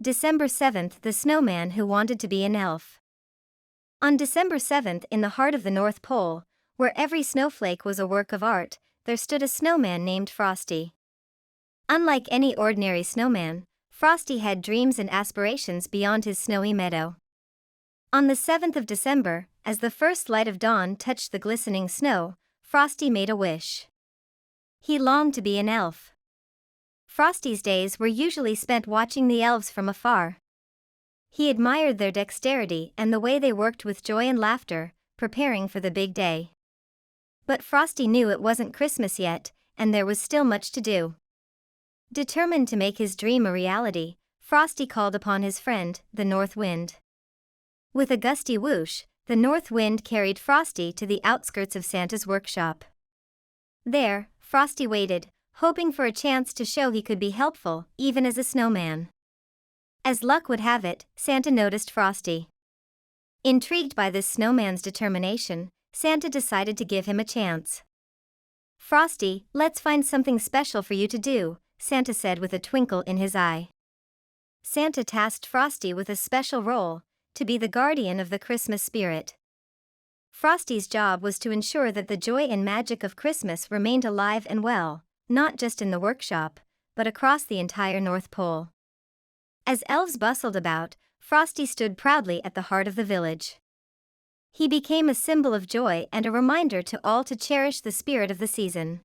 December 7th, the Snowman Who Wanted to be an Elf. On December 7th, in the heart of the North Pole, where every snowflake was a work of art, there stood a snowman named Frosty. Unlike any ordinary snowman, Frosty had dreams and aspirations beyond his snowy meadow. On the 7th of December, as the first light of dawn touched the glistening snow, Frosty made a wish. He longed to be an elf. Frosty's days were usually spent watching the elves from afar. He admired their dexterity and the way they worked with joy and laughter, preparing for the big day. But Frosty knew it wasn't Christmas yet, and there was still much to do. Determined to make his dream a reality, Frosty called upon his friend, the North Wind. With a gusty whoosh, the North Wind carried Frosty to the outskirts of Santa's workshop. There, Frosty waited, hoping for a chance to show he could be helpful, even as a snowman. As luck would have it, Santa noticed Frosty. Intrigued by this snowman's determination, Santa decided to give him a chance. "Frosty, let's find something special for you to do," Santa said with a twinkle in his eye. Santa tasked Frosty with a special role, to be the guardian of the Christmas spirit. Frosty's job was to ensure that the joy and magic of Christmas remained alive and well, not just in the workshop, but across the entire North Pole. As elves bustled about, Frosty stood proudly at the heart of the village. He became a symbol of joy and a reminder to all to cherish the spirit of the season.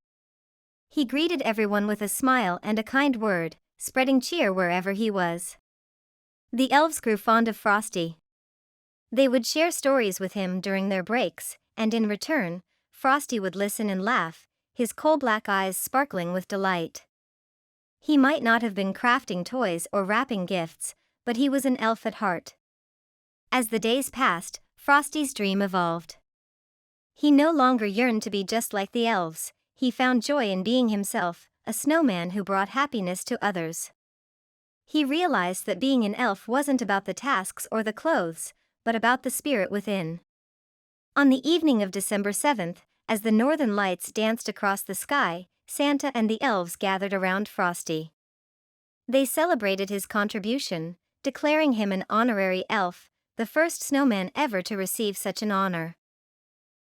He greeted everyone with a smile and a kind word, spreading cheer wherever he was. The elves grew fond of Frosty. They would share stories with him during their breaks, and in return, Frosty would listen and laugh, his coal-black eyes sparkling with delight. He might not have been crafting toys or wrapping gifts, but he was an elf at heart. As the days passed, Frosty's dream evolved. He no longer yearned to be just like the elves, he found joy in being himself, a snowman who brought happiness to others. He realized that being an elf wasn't about the tasks or the clothes, but about the spirit within. On the evening of December 7th, as the northern lights danced across the sky, Santa and the elves gathered around Frosty. They celebrated his contribution, declaring him an honorary elf, the first snowman ever to receive such an honor.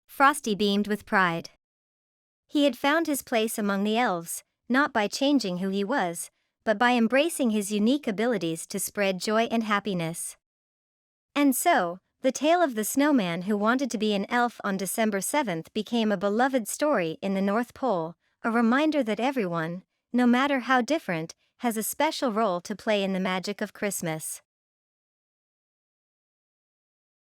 Frosty beamed with pride. He had found his place among the elves, not by changing who he was, but by embracing his unique abilities to spread joy and happiness. And so, the tale of the snowman who wanted to be an elf on December 7th became a beloved story in the North Pole, a reminder that everyone, no matter how different, has a special role to play in the magic of Christmas.